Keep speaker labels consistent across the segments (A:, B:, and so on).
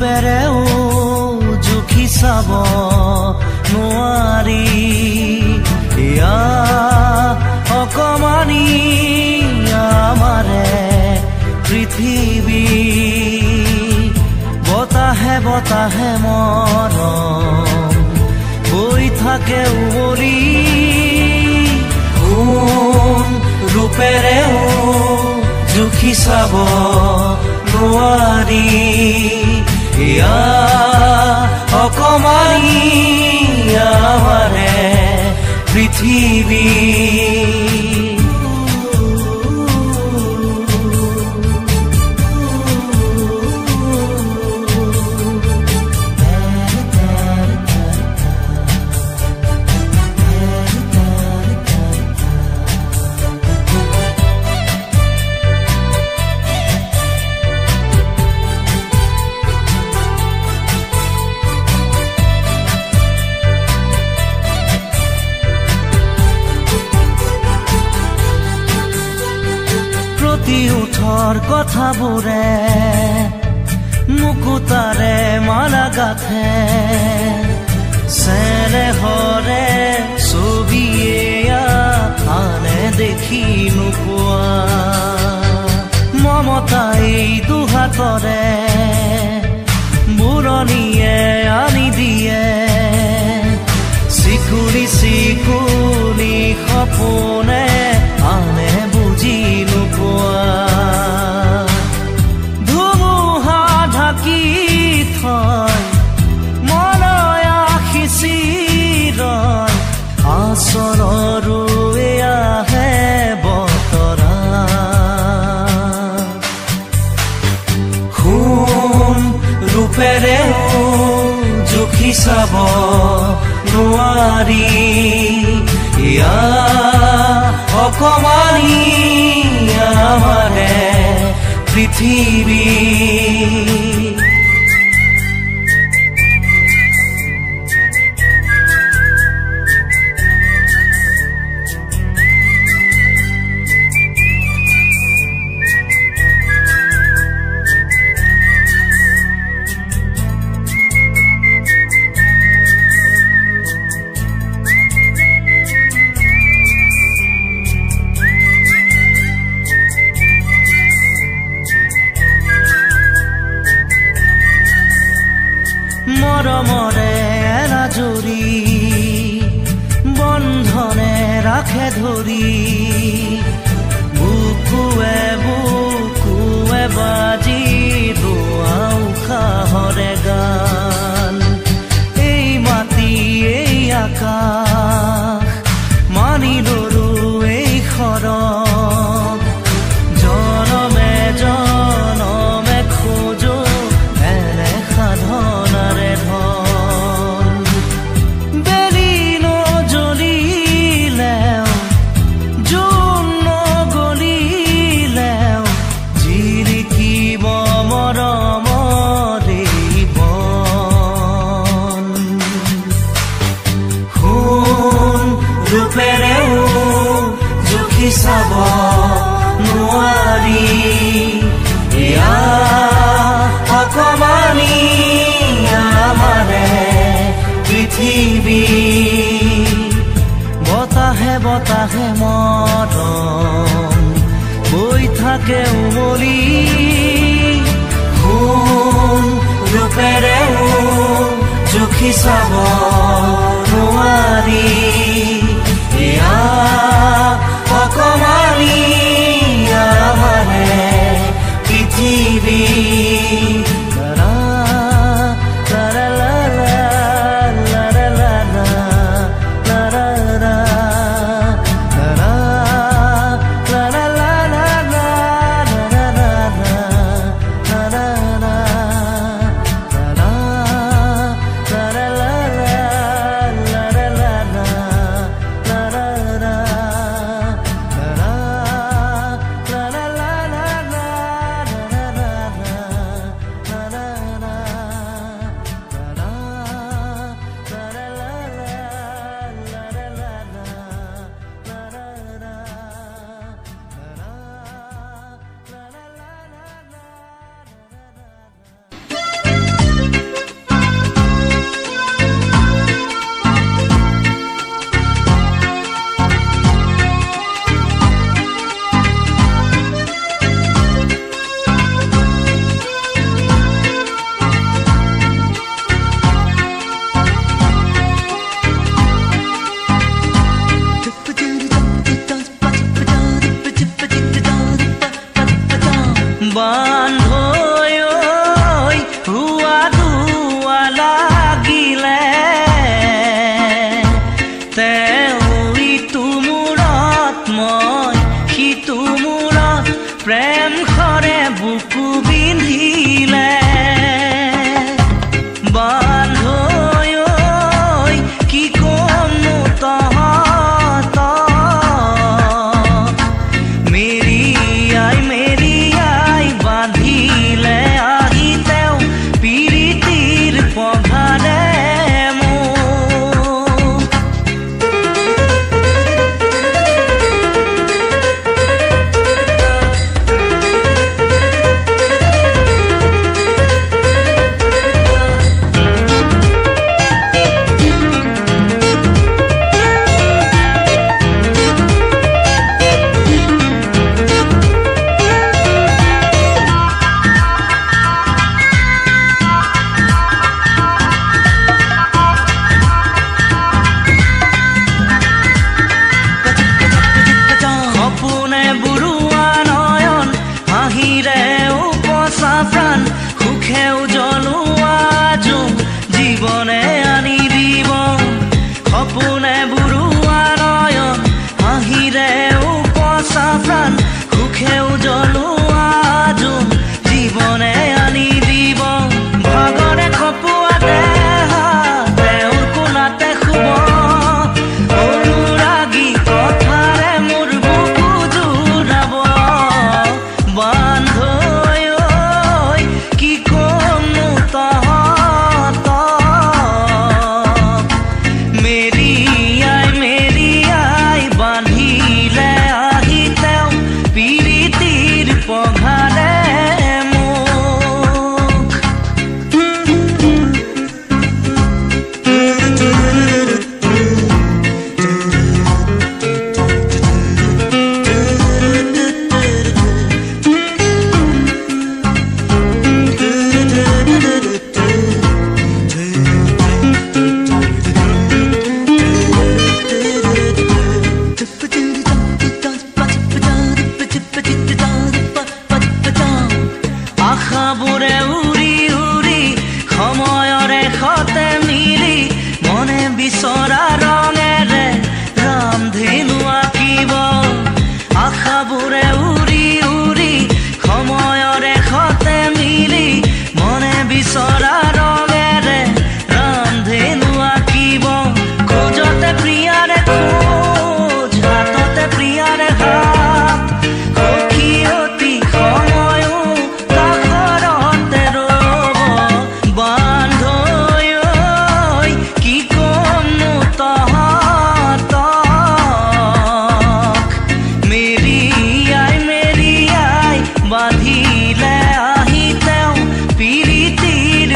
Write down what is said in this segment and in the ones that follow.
A: ৰূপেৰেও জুখি চাব নোৱাৰি ইয়া অকমানি আমাৰে পৃথিৱী বতাহে বতাহে মৰম বৈ থাকে উমলি ৰূপেৰেও জুখি চাব নোৱাৰি ইয়া অকমানি আমাৰে পৃথিৱী উঠৰ কথাবোৰে মুকুতাৰে মালা গাথে চেনেহৰে ছবিয়ে আনে দেখি নোপোৱা মমতাই দুহাতৰে বুৰণিয়ে আনি দিয়ে চিকুৰি চিকুৰি সপোনে আনে বুজি নোপোৱা ধুমুহা ঢাকি থয় মনয়া সিঁচি ৰয় আচৰৰো আহে বতৰা সোণ ৰূপেৰেও জুখি চাব নোৱাৰি ইয়া অকমানি আমাৰে পৃথিৱী মৰমৰে এলাজৰি বন্ধনে ৰাখে ধৰি বুকুৱে বাজি ৰোৱা উশাহৰে গান এই মাটি এই আকাশ মানি লৰো এই খৰগ জনমে জনমে খোজো এনে সাধনাৰে ৰূপেৰেও জুখি চাব নোৱাৰি ইয়া অকমানি আমাৰে পৃথিৱী বতাহে বতাহে মৰম বৈ থাকে উমলি সোণ ৰূপেৰেও জুখি চাব নোৱাৰি ইয়া অকমানি আমাৰে পৃথিৱী বান্ধৈ হুৱা দুৱা লাগিলে ইটো মূৰত মই সিটো মূৰত প্ৰেম খৰে বুকু বিন্ধিলে বান্ধৈ কি কমনো তহঁতক মেৰিয়াই বান্ধিলে আহি তেওঁ পিৰিতিৰ পঘাৰে প্ৰাণ সুখে উজ্বলোৱা জোন জীৱনে আনি দিব সপোনে বুৰুৱা নয়ন হাঁহিৰে উপচা প্ৰাণ সুখে উজ্বলোৱা জোন জীৱনে আনি দিব ভাগৰে কপোৱা দেহা তেওঁৰ কোলাতে শুব অনুৰাগী কথাৰে মোৰ বুকু জোৰাব বান্ধৈ কি কমনো তহঁতক মেৰিয়াই বান্ধিলে আহি তেওঁ পিৰিতিৰ পঘাৰে আশাবোৰে উৰি উৰি সময়ৰে সতে মিলি মনে বিচৰা ৰঙেৰে ৰামধেনু আঁকিব আশাবোৰে উৰি উৰি সময়ৰে সতে মিলি মনে বিচৰা ৰঙেৰে ৰামধেনু আঁকিব খোজতে প্ৰিয়াৰে খোজ হাততে প্ৰিয়াৰে হাত সখীয়তী সময়ো কাষৰতে ৰ'ব বান্ধৈ কি কমনো তহঁতক মেৰিয়াই বান্ধিলে আহি তেওঁ পিৰিতিৰ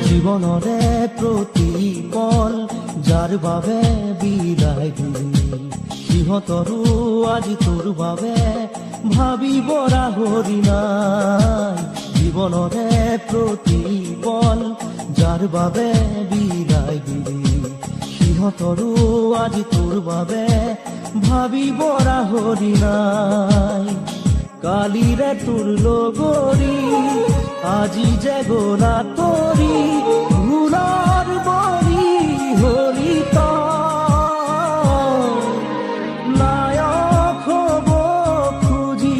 B: জীৱনৰে প্ৰতিপল যাৰ বাবে বিদায় দিলি, সিহঁতৰো আজি তোৰ বাবে ভাবিব ৰাহৰি নাই। জীৱনৰে প্ৰতিপল যাৰ বাবে বিদায় দিলি, সিহঁতৰো আজি তোৰ বাবে ভাবিব ৰাহৰি নাই। কালিৰে তোৰ লগৰী আজি যে গলা তৰি, ভুলৰ বলি হলি নায়ক হব খুজি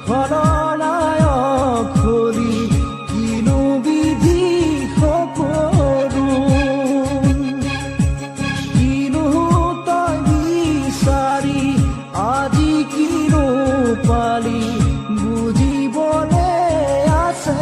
B: খলনায়ক হলি, কিনো বিধি সকলো কিনো তই বিচাৰি আজি কিনো পালি, বুজিবলে আছে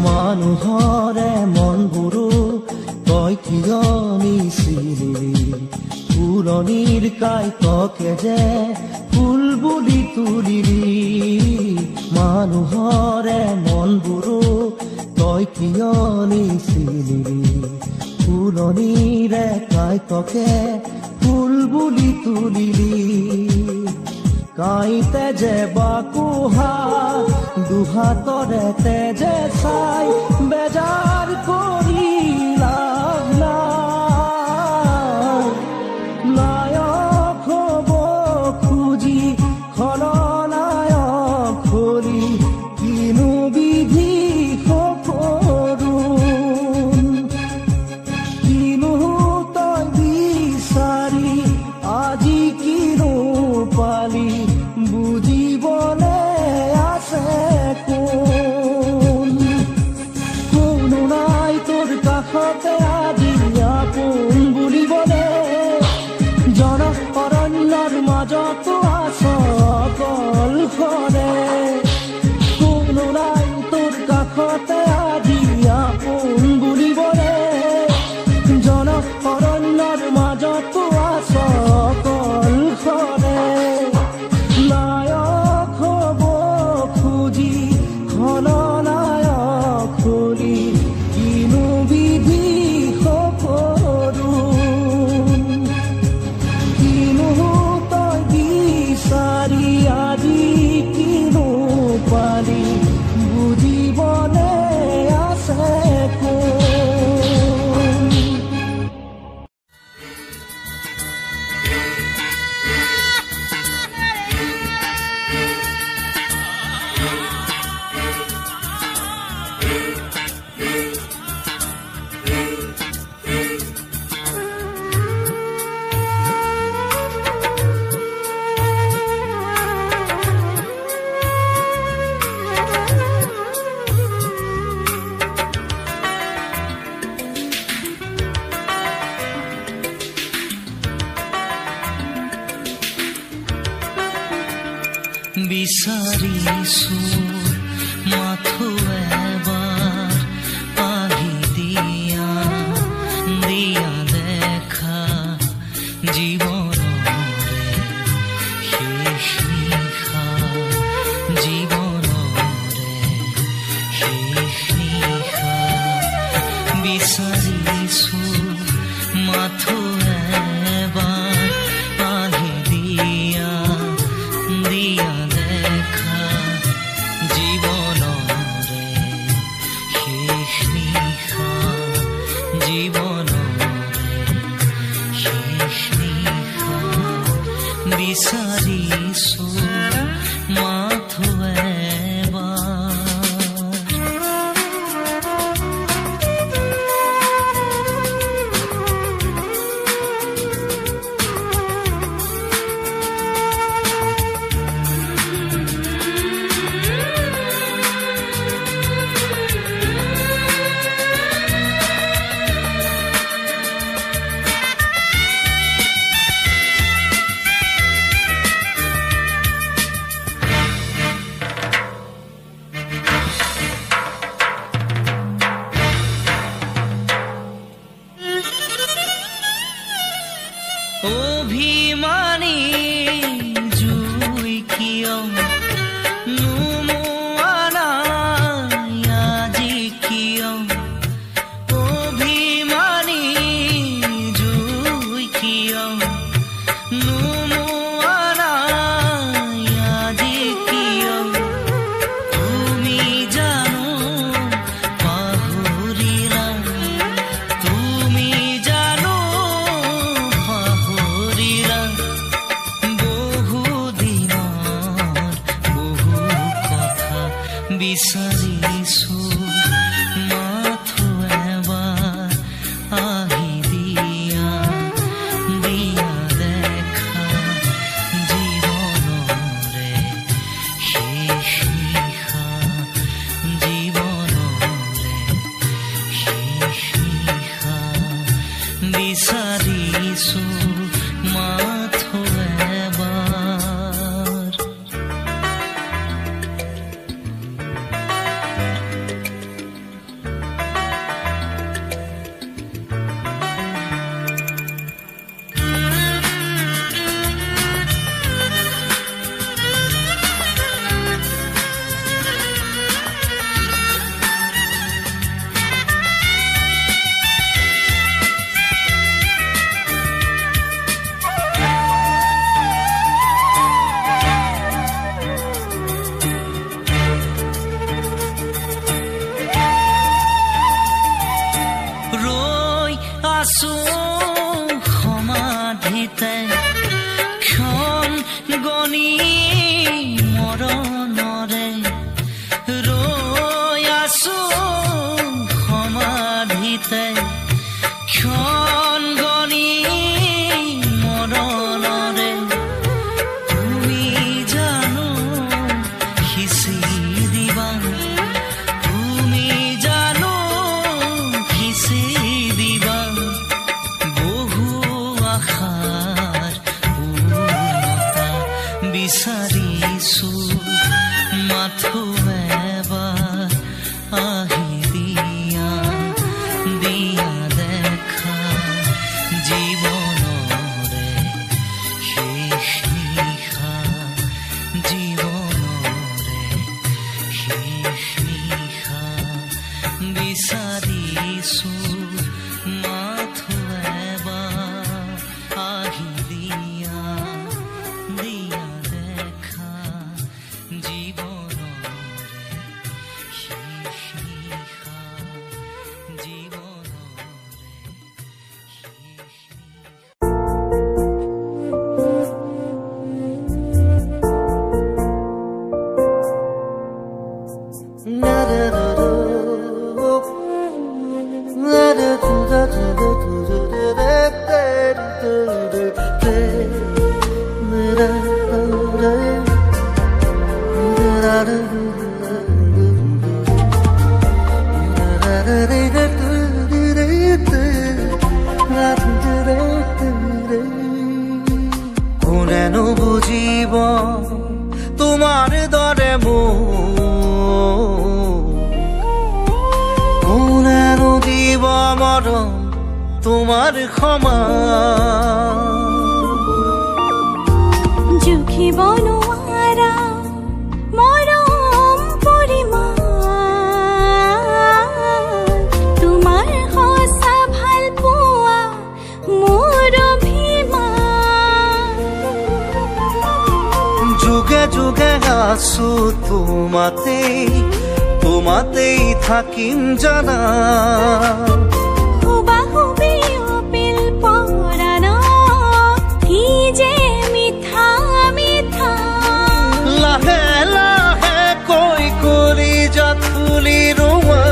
B: মানুহৰে মনবোৰো তই কিয় নিচিলি, ফুলনিৰ কাইতকে যে ফুল বুলি তুলিলি। মানুহৰে মনবোৰো তই কিয় নিচিলি, ফুলনিৰে কাইতকে ফুল বুলি তুলিলি। কাইতে যে বাকুহা দুহাতৰে তেজে চাই, বেজাৰ কৰি লাভ নাই। নায়ক হব খুজি খলনায়ক হলি, কিনো বিধি সকলো কিনো তই বিচাৰি আজি কিনো পালি, বুজিবলে আছে কোনো নাই তোৰ কাষতে আজি আপোন বুলিবলে। জন অৰণ্যৰ মাজতো আছ অকলশৰে, কোনো নাই তোৰ কাষতে আজি আপোন বুলিবলে। জন অৰণ্যৰ মাজতো আছ অকলশৰে, নায়ক হব খুজি খলনায়ক হলি, কিনো বিধি সকলো কিনো তই বিচাৰি আজি কিনো পালি, বুজিবলে আছে
A: বিচাৰিছো মাথো এবাৰ আহি দিয়া, দিয়া দেখা জীৱনৰে শেষ নিশা, জীৱনৰে শেষ নিশা। বিচাৰিছো মাথো এবাৰ আহি দিয়া, দিয়া দেখা জীৱনৰে শেষ নিশা, জীৱনৰে শেষ নিশা। বিচাৰিছো মাথো কিয় নুমোৱা নাই আজি কিয় অভিমানী জুই কিয় নুমোৱা নাই আজি কিয় তুমি জানো পাহৰিলা তুমি জানো পাহৰিলা বহু দিনৰ বহু কথা বিচাৰিছো মাথো এবাৰ আহি দিয়া দিয়া দেখা জীৱনৰে শেষ নিশা জীৱনৰে শেষ নিশা বিচাৰিছো মাথো এবাৰ ৰৈ আছো সমাধিতে ক্ষণ গণি মৰণৰে ৰৈ আছো সমাধিতে ক্ষণ গণি মৰণৰে তুমি জানো সিঁচি দিবা তুমি জানো সিঁচি দিবা বহু আশাৰ পূৰ্ণতা বিচাৰিছো মাথো এবাৰ আহি দিয়া দিয়া দেখা জীৱনৰে শেষ নিশা জীৱনৰে শেষ নিশা বিচাৰিছো মাথো এবাৰ আহি দিয়া দিয়া দেখা জীৱনৰে শেষ নিশা জীৱনৰে শেষ নিশা কোনেনো বুজিব তোমাৰ দৰে কোনেনো দিব মৰম তোমাৰ সমান
C: জুখিব নোৱাৰা মৰম পৰিমাণ তোমাৰ সঁচা ভাল পোৱা মোৰ অভিমান
A: যুগে যুগে আছো তোমাতেই থাকিম জানা
C: হুবাহুবি অপিল পৰাণ কি যে মিঠা মিঠা
A: লাহে লাহে কৈ কৰি জাতুলি ৰোৱা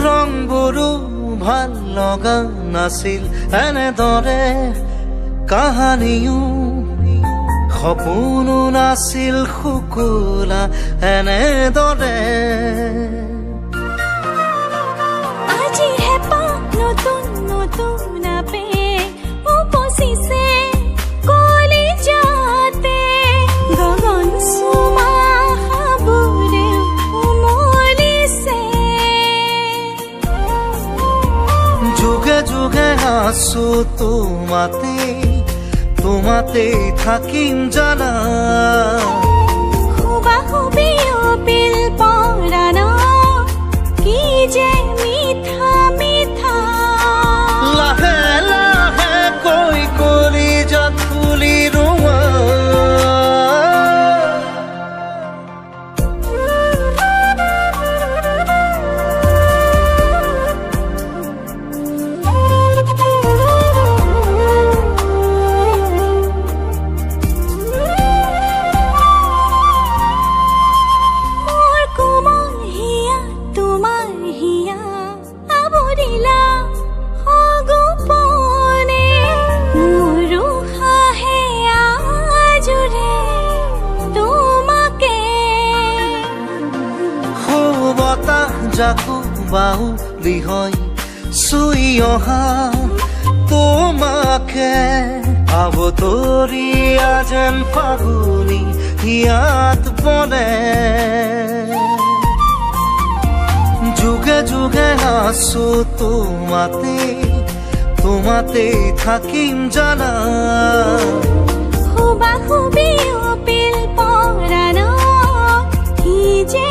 A: ৰংবোৰো ভাল লগা নাছিল এনেদৰে কাহানিও সপোনো নাছিল শুকুলা এনেদৰে আছো তোমাতেই থাকিম জানা
C: খুবাখুবি অপিল পৰাণ কি যে মিঠা মিঠা
A: লাহে লাহে কৈ কৰি যাত তুলি ৰোৱা যাকো বাহুলি হয় চুই অহা তোমাকে আবতৰীয়া যেন ফাগুনি হিয়াত বনে যুগে যুগে আছো তোমাতেই থাকিম জানা
C: খুবাখুবি অপিল পৰাণ কি যে